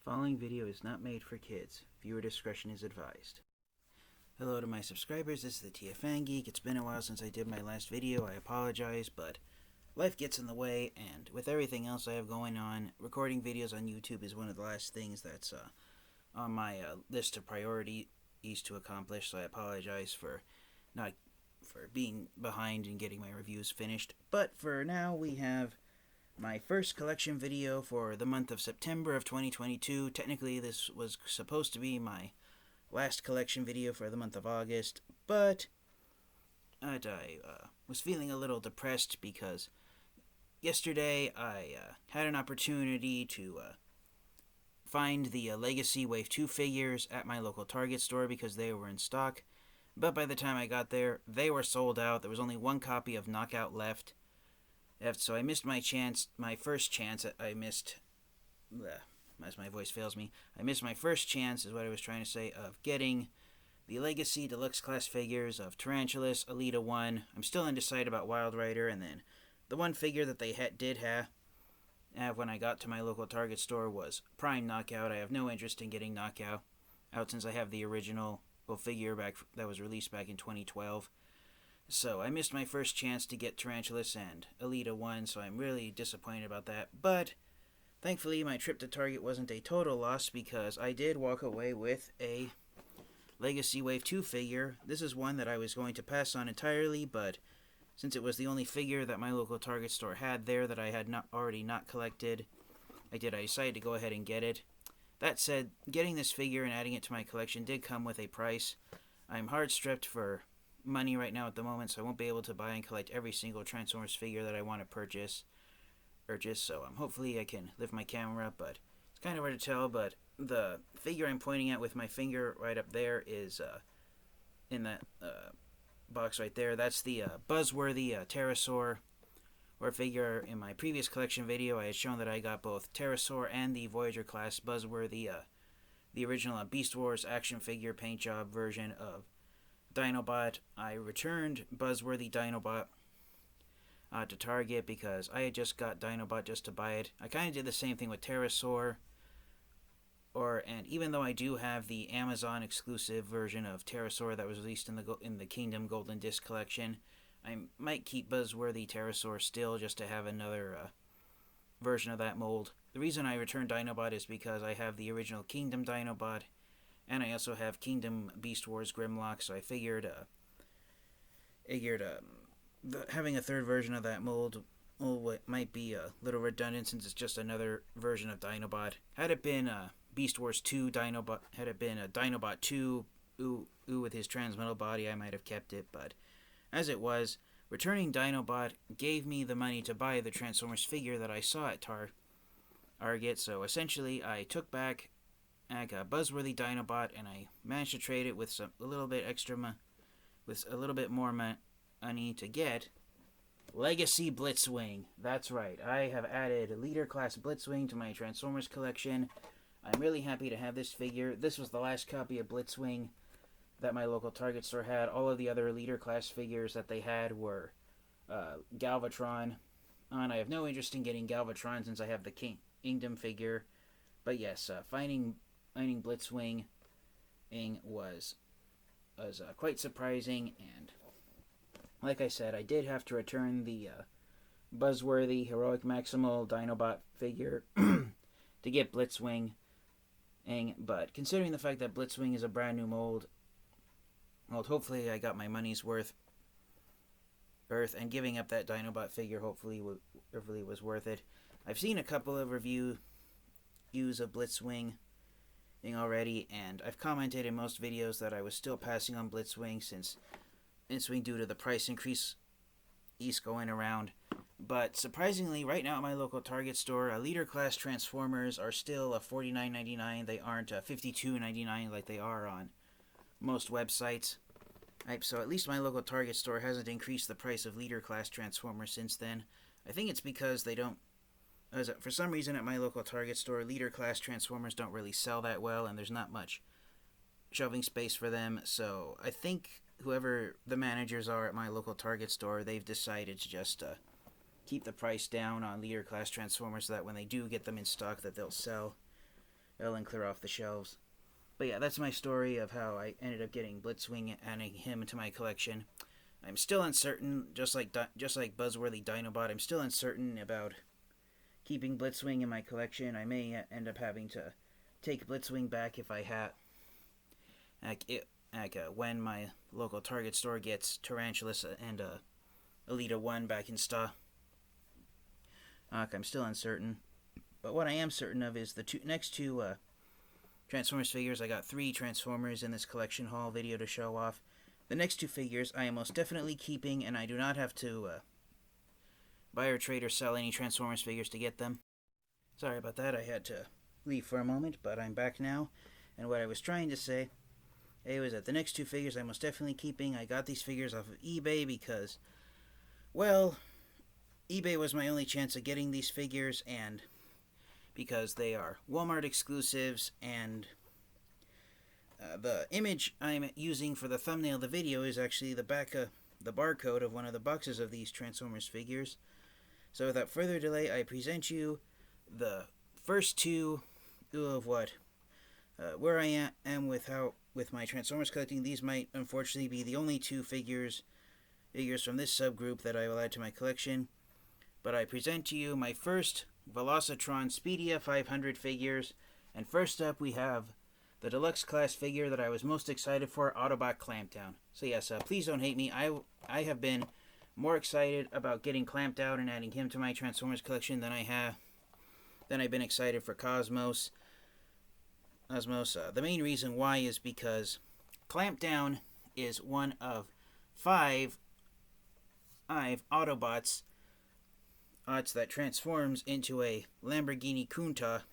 Following video is not made for kids. Viewer discretion is advised. Hello to my subscribers, this is the TFN Geek. It's been a while since I did my last video. I apologize, but life gets in the way, and with everything else I have going on, recording videos on YouTube is one of the last things that's on my list of priorities to accomplish, so I apologize for being behind and getting my reviews finished. But for now, we have my first collection video for the month of September of 2022. Technically, this was supposed to be my last collection video for the month of August, but I was feeling a little depressed because yesterday I had an opportunity to find the Legacy Wave 2 figures at my local Target store because they were in stock, but by the time I got there, they were sold out. There was only one copy of Knockout left. So I missed my chance, my first chance. As my voice fails me, I missed my first chance, is what I was trying to say, of getting the Legacy Deluxe Class figures of Tarantulas, Alita 1. I'm still undecided about Wild Rider, and then the one figure that they did have when I got to my local Target store was Prime Knockout. I have no interest in getting Knockout out since I have the original figure that was released back in 2012. So I missed my first chance to get Tarantulas and Alita 1, so I'm really disappointed about that. But thankfully, my trip to Target wasn't a total loss because I did walk away with a Legacy Wave 2 figure. This is one that I was going to pass on entirely, but since it was the only figure that my local Target store had there that I had not collected, I decided to go ahead and get it. That said, getting this figure and adding it to my collection did come with a price. I'm hard-strapped for money right now at the moment, so I won't be able to buy and collect every single Transformers figure that I want to purchase. So hopefully I can lift my camera up, but it's kind of hard to tell. But the figure I'm pointing at with my finger right up there is in that box right there. That's the Buzzworthy Pterosaur figure. In my previous collection video, I had shown that I got both Pterosaur and the Voyager class Buzzworthy, the original Beast Wars action figure paint job version of Dinobot. I returned Buzzworthy Dinobot to Target because I had just got Dinobot just to buy it. I kind of did the same thing with Pterosaur, and even though I do have the Amazon exclusive version of Pterosaur that was released in the Kingdom Golden Disc collection, I might keep Buzzworthy Pterosaur still just to have another version of that mold. The reason I returned Dinobot is because I have the original Kingdom Dinobot, and I also have Kingdom Beast Wars Grimlock, so I figured having a third version of that mold might be a little redundant since it's just another version of Dinobot. Had it been Beast Wars 2 Dinobot, had it been a Dinobot 2 with his transmetal body, I might have kept it, but as it was, returning Dinobot gave me the money to buy the Transformers figure that I saw at Target, so essentially I took back a Buzzworthy Dinobot, and I managed to trade it with a little bit more money to get Legacy Blitzwing. That's right, I have added Leader Class Blitzwing to my Transformers collection. I'm really happy to have this figure. This was the last copy of Blitzwing that my local Target store had. All of the other Leader Class figures that they had were Galvatron, and I have no interest in getting Galvatron since I have the Kingdom figure. But yes, finding Blitzwing was quite surprising, and like I said, I did have to return the Buzzworthy Heroic Maximal Dinobot figure to get Blitzwing, but considering the fact that Blitzwing is a brand new mold, hopefully I got my money's worth, and giving up that Dinobot figure hopefully was worth it. I've seen a couple of reviews of Blitzwing already, and I've commented in most videos that I was still passing on Blitzwing due to the price increase going around. But surprisingly, right now at my local Target store, Leader Class Transformers are still $49.99. They aren't $52.99 like they are on most websites. So at least my local Target store hasn't increased the price of Leader Class Transformers since then. I think it's because they don't. For some reason at my local Target store, Leader Class Transformers don't really sell that well, and there's not much shelving space for them. So I think whoever the managers are at my local Target store, they've decided to just keep the price down on Leader Class Transformers so that when they do get them in stock that they'll sell It'll then clear off the shelves. But yeah, that's my story of how I ended up getting Blitzwing and adding him into my collection. I'm still uncertain, just like Buzzworthy Dinobot. I'm still uncertain about keeping Blitzwing in my collection. I may end up having to take Blitzwing back if I have, when my local Target store gets Tarantulas and Elita 1 back in stock. I'm still uncertain, but what I am certain of is the next two Transformers figures. I got 3 Transformers in this collection haul video to show off. The next 2 figures I am most definitely keeping, and I do not have to buy or trade or sell any Transformers figures to get them. Sorry about that, I had to leave for a moment, but I'm back now. And what I was trying to say was that the next 2 figures I'm most definitely keeping. I got these figures off of eBay because, well, eBay was my only chance of getting these figures, and because they are Walmart exclusives, and the image I'm using for the thumbnail of the video is actually the back of the barcode of one of the boxes of these Transformers figures. So without further delay, I present you the first 2 of where I am with my Transformers collecting. These might unfortunately be the only 2 figures from this subgroup that I will add to my collection. But I present to you my first Velocitron Speedia 500 figures. And first up we have the deluxe class figure that I was most excited for, Autobot Clampdown. So yes, please don't hate me. I have been more excited about getting Clampdown and adding him to my Transformers collection than I've been excited for Cosmos. The main reason why is because Clampdown is one of 5 Autobots that transforms into a Lamborghini Countach.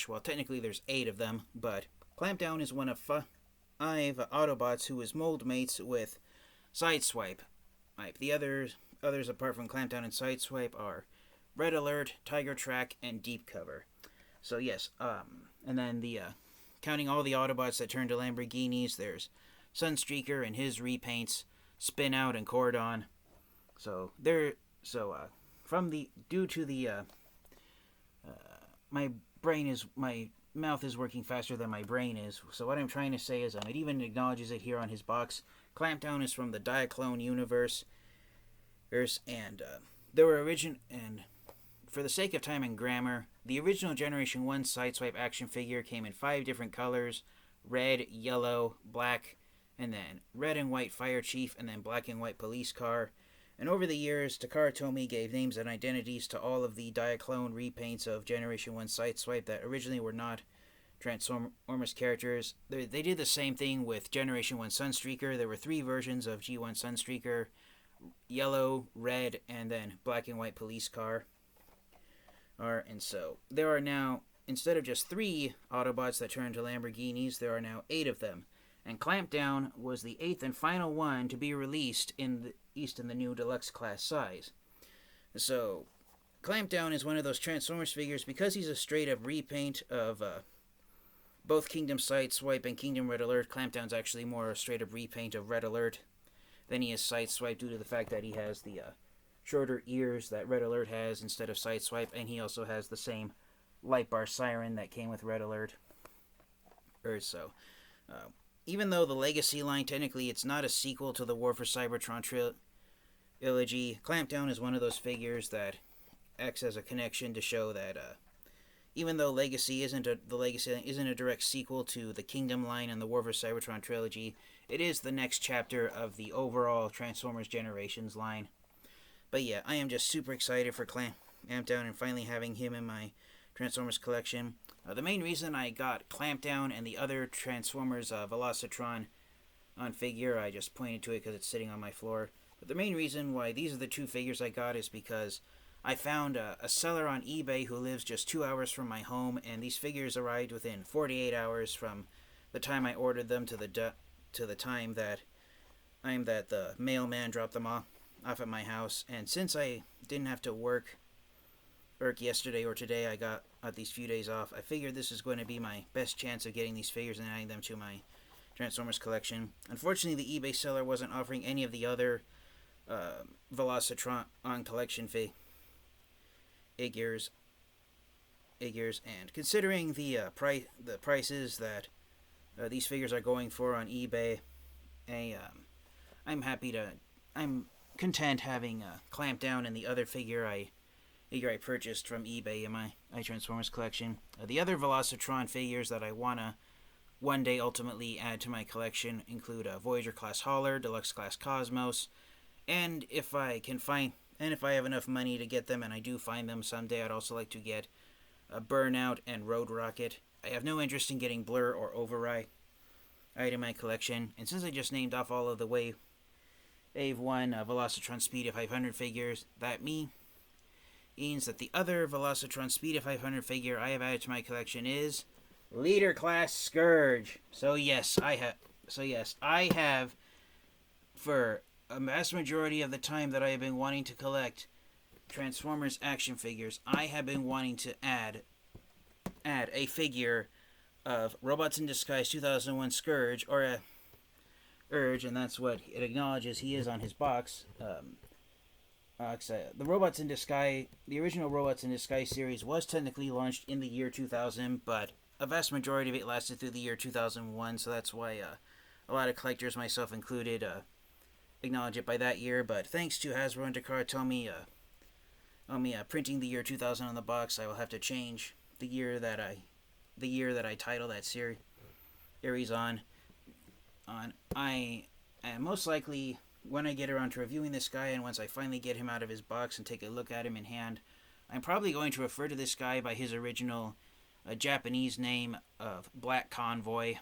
Well, technically there's 8 of them, but Clampdown is one of 5 Autobots who is mold mates with Sideswipe. The others apart from Clampdown and Sideswipe are Red Alert, Tiger Track, and Deep Cover. So yes, and then counting all the Autobots that turn to Lamborghinis, there's Sunstreaker and his repaints, Spin Out and Cordon. My mouth is working faster than my brain is. So what I'm trying to say is, it even acknowledges it here on his box. Clampdown is from the Diaclone universe, and for the sake of time and grammar, the original Generation 1 Sideswipe action figure came in 5 different colors: red, yellow, black, and then red and white Fire Chief, and then black and white police car. And over the years, Takara Tomy gave names and identities to all of the Diaclone repaints of Generation 1 Sideswipe that originally were not Transformers characters. They did the same thing with Generation 1 Sunstreaker. There were 3 versions of G1 Sunstreaker: yellow, red, and then black and white police car. And so there are now, instead of just 3 Autobots that turn to Lamborghinis, there are now 8 of them. And Clampdown was the 8th and final one to be released in the new deluxe class size. So Clampdown is one of those Transformers figures because he's a straight up repaint of both Kingdom Sideswipe and Kingdom Red Alert. Clampdown's actually more a straight up repaint of Red Alert than he is Sideswipe, due to the fact that he has the shorter ears that Red Alert has instead of Sideswipe, and he also has the same light bar siren that came with Red Alert. Even though the Legacy line, technically it's not a sequel to the War for Cybertron trilogy, Clampdown is one of those figures that acts as a connection to show that even though Legacy isn't a direct sequel to the Kingdom line and the War for Cybertron trilogy, it is the next chapter of the overall Transformers Generations line. But yeah, I am just super excited for Clampdown and finally having him in my Transformers collection. The main reason I got Clampdown and the other Transformers Velocitron on figure, I just pointed to it because it's sitting on my floor. But the main reason why these are the 2 figures I got is because I found a seller on eBay who lives just 2 hours from my home, and these figures arrived within 48 hours from the time I ordered them to the time that the mailman dropped them off at my house. And since I didn't have to work yesterday or today, I got these few days off, I figured this is going to be my best chance of getting these figures and adding them to my Transformers collection. Unfortunately, the eBay seller wasn't offering any of the other Velocitron on collection figures, figures, and considering the prices that these figures are going for on eBay, I'm happy to. I'm content having Clampdown and the other figure I purchased from eBay in my iTransformers collection. The other Velocitron figures that I wanna one day ultimately add to my collection include a Voyager class Hauler, Deluxe class Cosmos, and if I have enough money to get them, and I do find them someday, I'd also like to get a Burnout and Road Rocket. I have no interest in getting Blur or Override in my collection, and since I just named off all of the Wave 1 Velocitron Speed 500 figures, that means that the other Velocitron Speed 500 figure I have added to my collection is Leader Class Scourge. So yes, I have for a vast majority of the time that I have been wanting to collect Transformers action figures, I have been wanting to add a figure of Robots in Disguise 2001 Scourge, or a Urge, and that's what it acknowledges he is on his box. The Robots in Disguise, the original Robots in Disguise series was technically launched in the year 2000, but a vast majority of it lasted through the year 2001, so that's why a lot of collectors, myself included, acknowledge it by that year. But thanks to Hasbro and Takara Tomy printing the year 2000 on the box, I will have to change the year that I title that series on. I am most likely, when I get around to reviewing this guy, and once I finally get him out of his box and take a look at him in hand, I'm probably going to refer to this guy by his original Japanese name of Black Convoy.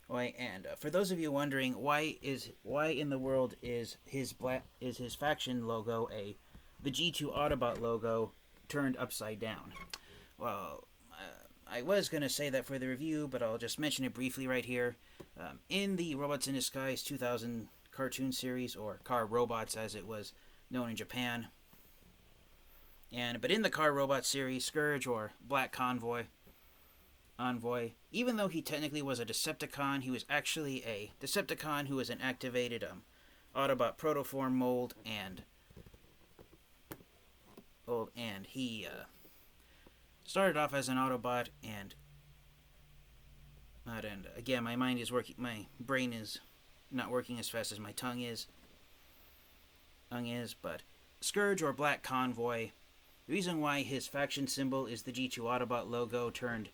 And for those of you wondering why in the world is his faction logo the G2 Autobot logo turned upside down? Well, I was going to say that for the review, but I'll just mention it briefly right here. In the Robots in Disguise 2000 cartoon series, or Car Robots as it was known in Japan, but in the Car Robot series, Scourge, or Black Convoy, even though he technically was a Decepticon, he was actually a Decepticon who was an activated Autobot protoform mold, and he started off as an Autobot, and again, my brain is not working as fast as my tongue is. But Scourge, or Black Convoy, the reason why his faction symbol is the G2 Autobot logo turned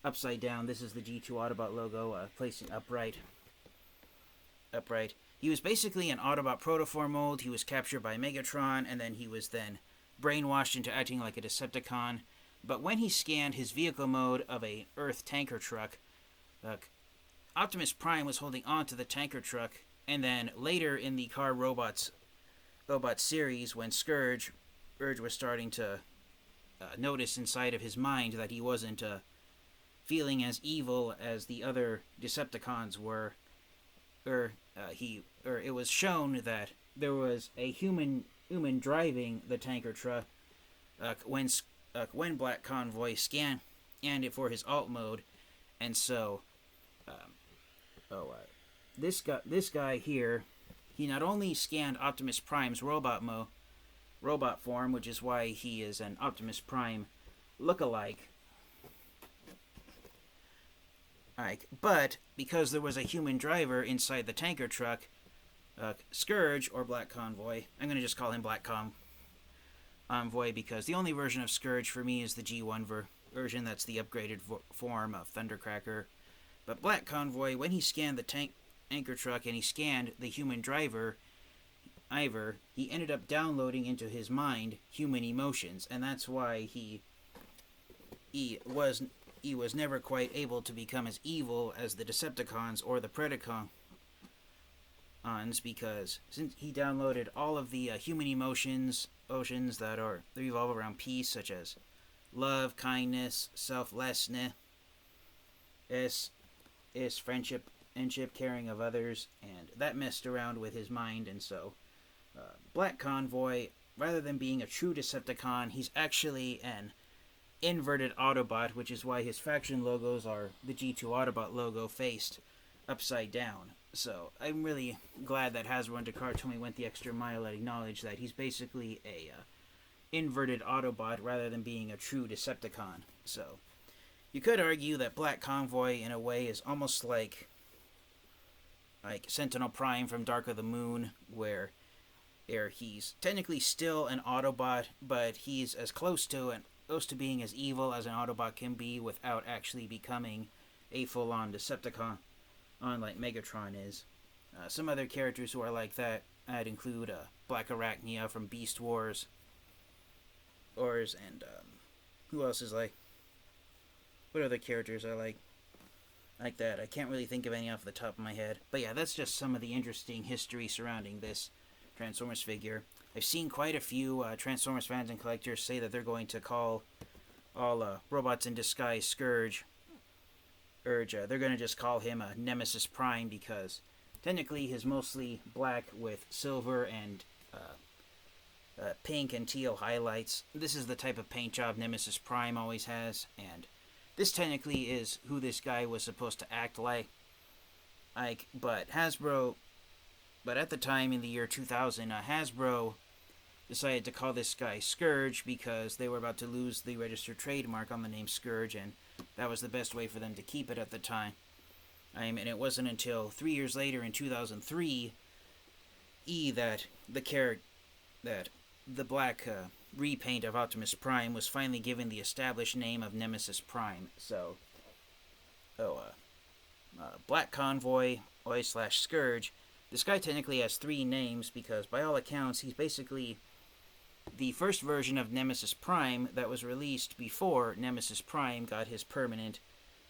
upside down. This is the G2 Autobot logo placing upright. He was basically an Autobot protoform mold. He was captured by Megatron, and then he was brainwashed into acting like a Decepticon. But when he scanned his vehicle mode of a Earth tanker truck, Optimus Prime was holding on to the tanker truck, and then later in the Car Robot series, when Scourge was starting to notice inside of his mind that he wasn't feeling as evil as the other Decepticons were, it was shown that there was a human driving the tanker truck when Black Convoy scanned it for his alt mode, and so this guy here, he not only scanned Optimus Prime's robot form, which is why he is an Optimus Prime look-alike, but because there was a human driver inside the tanker truck, Scourge, or Black Convoy, I'm going to just call him Black Convoy because the only version of Scourge for me is the G1 version. That's the upgraded form of Thundercracker. But Black Convoy, when he scanned the tanker truck and he scanned the human driver, Ivor, he ended up downloading into his mind human emotions, and that's why he was never quite able to become as evil as the Decepticons or the Predacons, because since he downloaded all of the human emotions that revolve around peace, such as love, kindness, selflessness, friendship, caring of others, and that messed around with his mind, and so Black Convoy, rather than being a true Decepticon, he's actually an inverted Autobot, which is why his faction logos are the G2 Autobot logo faced upside down. So I'm really glad that Hasbro and Takara Tomy went the extra mile and acknowledged that he's basically inverted Autobot rather than being a true Decepticon. So you could argue that Black Convoy, in a way, is almost like Sentinel Prime from Dark of the Moon, where he's technically still an Autobot, but he's as close to being as evil as an Autobot can be without actually becoming a full-on Decepticon, like Megatron is. Some other characters who are like that, I'd include Black Arachnia from Beast Wars, and who else is like? What other characters are like that? I can't really think of any off the top of my head. But yeah, that's just some of the interesting history surrounding this Transformers figure. I've seen quite a few Transformers fans and collectors say that they're going to call all robots in disguise Scourge. They're going to just call him Nemesis Prime because technically he's mostly black with silver and pink and teal highlights. This is the type of paint job Nemesis Prime always has, and this technically is who this guy was supposed to act like. But at the time in the year 2000, Hasbro decided to call this guy Scourge because they were about to lose the registered trademark on the name Scourge, and that was the best way for them to keep it at the time. And it wasn't until 3 years later in 2003 that the black repaint of Optimus Prime was finally given the established name of Nemesis Prime. So, Black Convoy / Scourge. This guy technically has 3 names because, by all accounts, he's basically the first version of Nemesis Prime that was released before Nemesis Prime got his permanent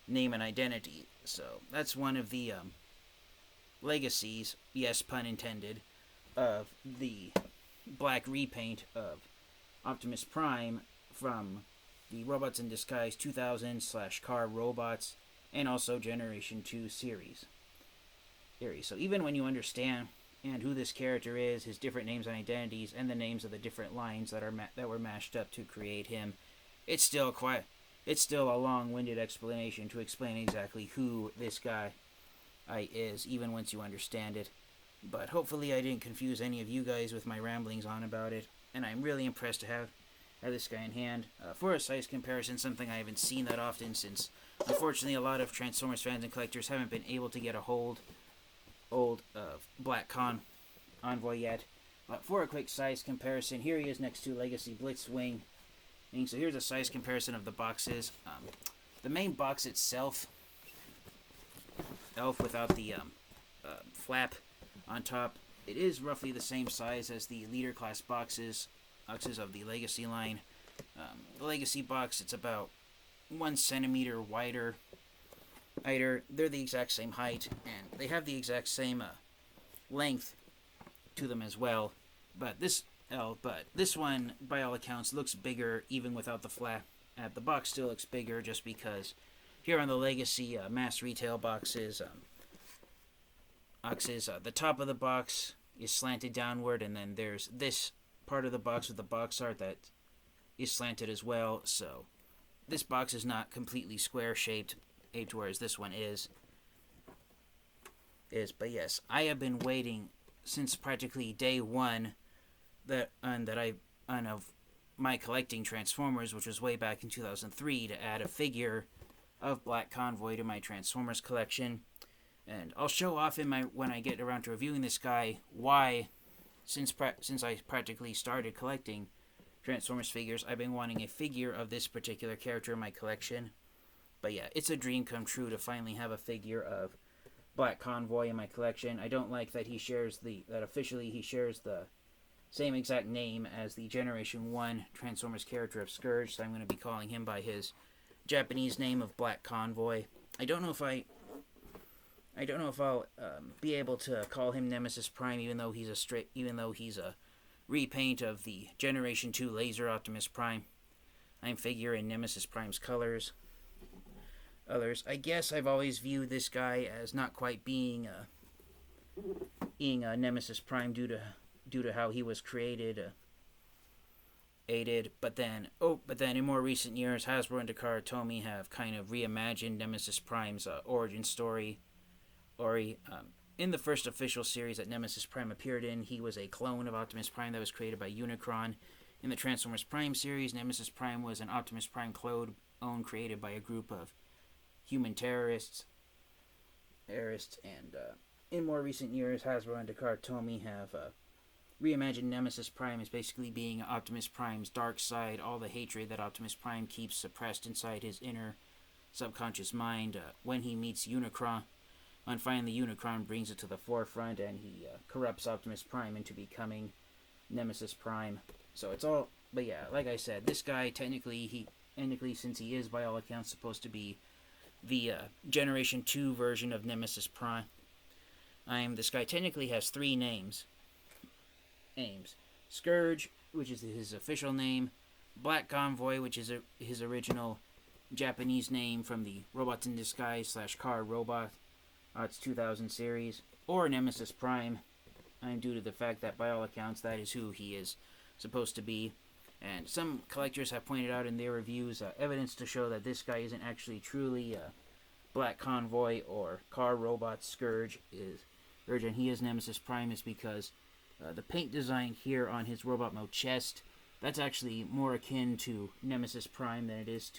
name and identity. So that's one of the legacies, yes, pun intended, of the black repaint of Optimus Prime from the Robots in Disguise 2000 / Car Robots and also Generation 2 series. So even when you understand who this character is, his different names and identities, and the names of the different lines that were mashed up to create him, it's still a long-winded explanation to explain exactly who this guy is, even once you understand it. But hopefully I didn't confuse any of you guys with my ramblings on about it, and I'm really impressed to have this guy in hand. For a size comparison, something I haven't seen that often since, unfortunately, a lot of Transformers fans and collectors haven't been able to get a hold of Black Convoy yet. For a quick size comparison, here he is next to Legacy Blitzwing. And so here's a size comparison of the boxes. The main box itself, without the flap on top, it is roughly the same size as the leader class boxes of the Legacy line. The Legacy box, it's about 1 centimeter wider. They're the exact same height, and they have the exact same length to them as well. But this one, by all accounts, looks bigger even without the flap. The box still looks bigger just because here on the Legacy mass retail boxes, the top of the box is slanted downward, and then there's this part of the box with the box art that is slanted as well. So this box is not completely square shaped, whereas this one is. But yes, I have been waiting since practically day one of my collecting Transformers, which was way back in 2003, to add a figure of Black Convoy to my Transformers collection. And I'll show off when I get around to reviewing this guy why, since I practically started collecting Transformers figures, I've been wanting a figure of this particular character in my collection. But yeah, it's a dream come true to finally have a figure of Black Convoy in my collection. I don't like that officially he shares the same exact name as the Generation 1 Transformers character of Scourge, so I'm going to be calling him by his Japanese name of Black Convoy. I don't know if I'll be able to call him Nemesis Prime, even though he's a repaint of the Generation 2 Laser Optimus Prime. I'm figuring Nemesis Prime's colors. I guess I've always viewed this guy as not quite being Nemesis Prime due to how he was created, but then in more recent years, Hasbro and Takara Tomy have kind of reimagined Nemesis Prime's origin story. In the first official series that Nemesis Prime appeared in, he was a clone of Optimus Prime that was created by Unicron. In the Transformers Prime series, Nemesis Prime was an Optimus Prime clone created by a group of human terrorists. And in more recent years, Hasbro and Takara have reimagined Nemesis Prime as basically being Optimus Prime's dark side, all the hatred that Optimus Prime keeps suppressed inside his inner subconscious mind when he meets Unicron. And finally, Unicron brings it to the forefront, and he corrupts Optimus Prime into becoming Nemesis Prime. So it's all, but yeah, like I said, this guy technically, since he is by all accounts supposed to be the Generation 2 version of Nemesis Prime, this guy technically has three names. Scourge, which is his official name, Black Convoy, which is his original Japanese name from the Robots in Disguise / Car Robot, it's 2000 series, or Nemesis Prime, due to the fact that by all accounts that is who he is supposed to be. And some collectors have pointed out in their reviews evidence to show that this guy isn't actually truly Black Convoy or Car Robot Scourge, and he is Nemesis Prime, is because the paint design here on his robot mode chest, that's actually more akin to Nemesis Prime than it is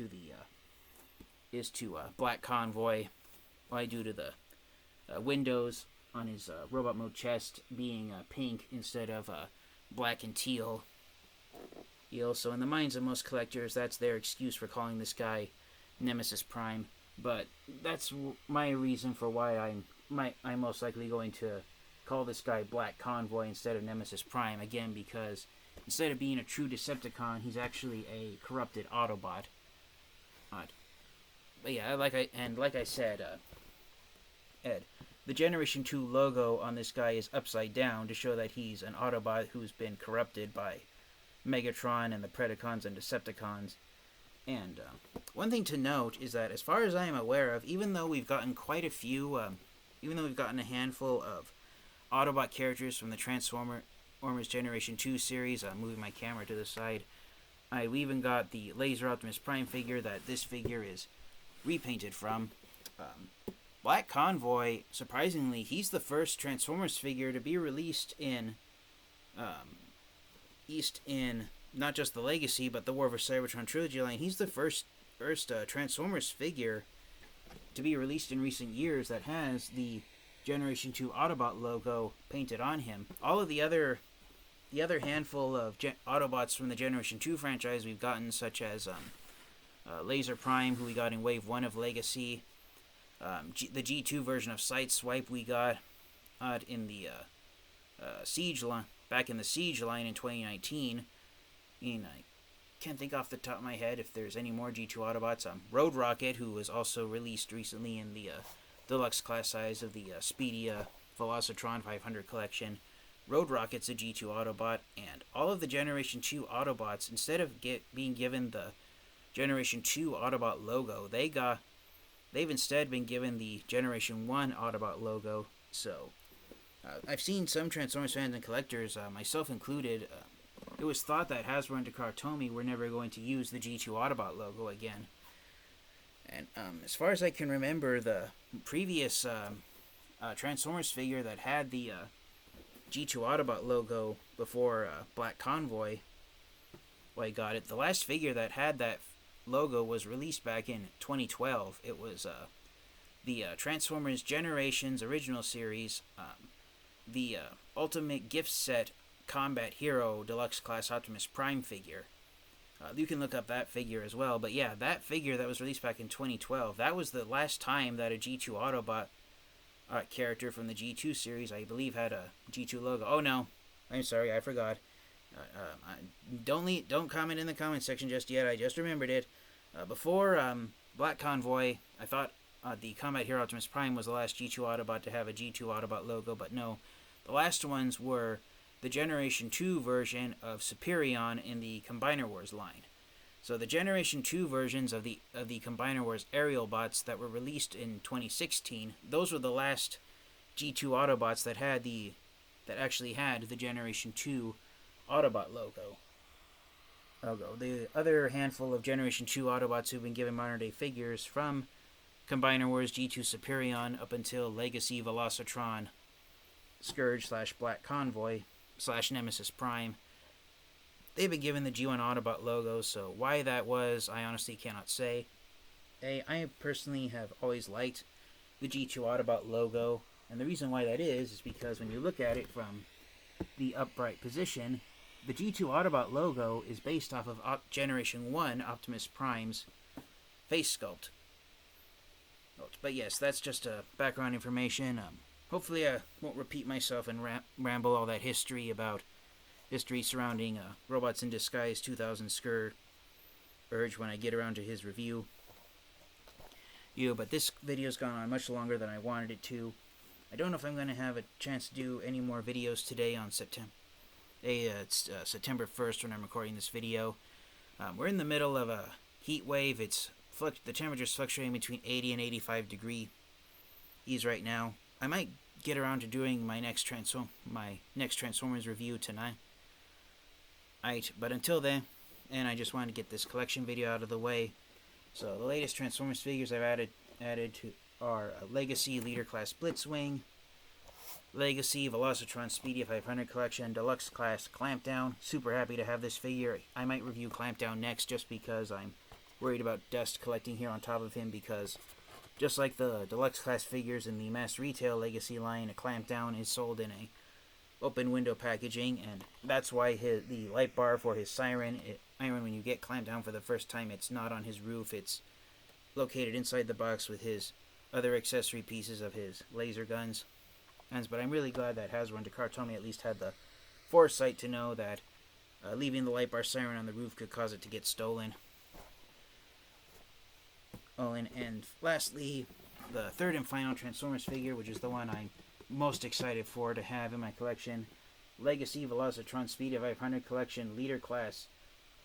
to Black Convoy, due to the windows on his robot mode chest being pink instead of black and teal. So in the minds of most collectors, that's their excuse for calling this guy Nemesis Prime. But that's my reason for why I'm most likely going to call this guy Black Convoy instead of Nemesis Prime, again, because instead of being a true Decepticon, he's actually a corrupted Autobot. But yeah, like I said, Ed, the Generation 2 logo on this guy is upside down to show that he's an Autobot who's been corrupted by Megatron and the Predacons and Decepticons. And one thing to note is that, as far as I am aware of, even though we've gotten a handful of Autobot characters from the Transformers Generation 2 series, moving my camera to the side, we even got the Laser Optimus Prime figure that this figure is repainted from. Black Convoy, surprisingly, he's the first Transformers figure to be released in not just the Legacy, but the War for Cybertron trilogy line. He's the first Transformers figure to be released in recent years that has the Generation 2 Autobot logo painted on him. All of the other handful of Autobots from the Generation 2 franchise we've gotten, such as Laser Prime, who we got in Wave 1 of Legacy, the G2 version of Sideswipe we got in the Siege line, back in the Siege line in 2019. I can't think off the top of my head if there's any more G2 Autobots. Road Rocket, who was also released recently in the deluxe class size of the Speedia Velocitron 500 collection. Road Rocket's a G2 Autobot, and all of the Generation 2 Autobots, instead of being given the Generation 2 Autobot logo, they've instead been given the Generation 1 Autobot logo. So, I've seen some Transformers fans and collectors, myself included, it was thought that Hasbro and Takara were never going to use the G2 Autobot logo again. And as far as I can remember, the previous Transformers figure that had the G2 Autobot logo before Black Convoy, I got it. The last figure that had that logo was released back in 2012. It was the Transformers Generations original series, the Ultimate Gift Set Combat Hero Deluxe Class Optimus Prime figure. You can look up that figure as well. But yeah, that figure that was released back in 2012, that was the last time that a G2 Autobot character from the G2 series, I believe, had a G2 logo. Oh no, I'm sorry, I forgot. Don't comment in the comment section just yet. I just remembered it. Before Black Convoy, I thought the Combat Hero Optimus Prime was the last G2 Autobot to have a G2 Autobot logo, but no. The last ones were the Generation 2 version of Superion in the Combiner Wars line. So the Generation 2 versions of the Combiner Wars aerial bots that were released in 2016, those were the last G2 Autobots that actually had the Generation 2 Autobot logo. The other handful of Generation 2 Autobots who've been given modern day figures from Combiner Wars G2 Superion up until Legacy Velocitron Scourge / Black Convoy / Nemesis Prime. they've been given the G1 Autobot logo, so why that was, I honestly cannot say. I personally have always liked the G2 Autobot logo, and the reason why that is because when you look at it from the upright position, the G2 Autobot logo is based off of Generation 1 Optimus Prime's face sculpt. But yes, that's just background information. Hopefully I won't repeat myself and ramble all that history surrounding Robots in Disguise 2000 Scourge when I get around to his review. But this video's gone on much longer than I wanted it to. I don't know if I'm going to have a chance to do any more videos today on September. It's September 1st when I'm recording this video. We're in the middle of a heat wave. The temperature's fluctuating between 80 and 85 degrees right now. I might get around to doing my next Transformers review tonight. But until then, and I just wanted to get this collection video out of the way. So the latest Transformers figures I've added to are Legacy Leader Class Blitzwing, Legacy Velocitron Speedy 500 Collection Deluxe Class Clampdown. Super happy to have this figure. I might review Clampdown next just because I'm worried about dust collecting here on top of him, because just like the Deluxe Class figures in the mass retail Legacy line, a Clampdown is sold in a open window packaging, and that's why the light bar for his siren, when you get Clampdown for the first time, it's not on his roof. It's located inside the box with his other accessory pieces of his laser guns. But I'm really glad that Hasbro and Takara at least had the foresight to know that leaving the light bar siren on the roof could cause it to get stolen. And lastly, the third and final Transformers figure, which is the one I'm most excited for to have in my collection, Legacy Velocitron Speed 500 Collection Leader Class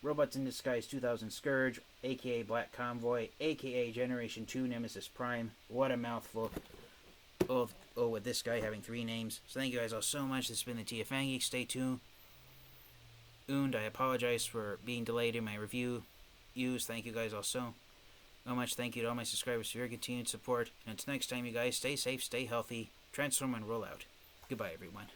Robots in Disguise 2000 Scourge, aka Black Convoy, aka Generation 2 Nemesis Prime. What a mouthful. With this guy having 3 names. So thank you guys all so much. This has been the TFN Geek. Stay tuned. I apologize for being delayed in my reviews. Thank you guys all so much. Thank you to all my subscribers for your continued support. And until next time, you guys, stay safe, stay healthy, transform and roll out. Goodbye, everyone.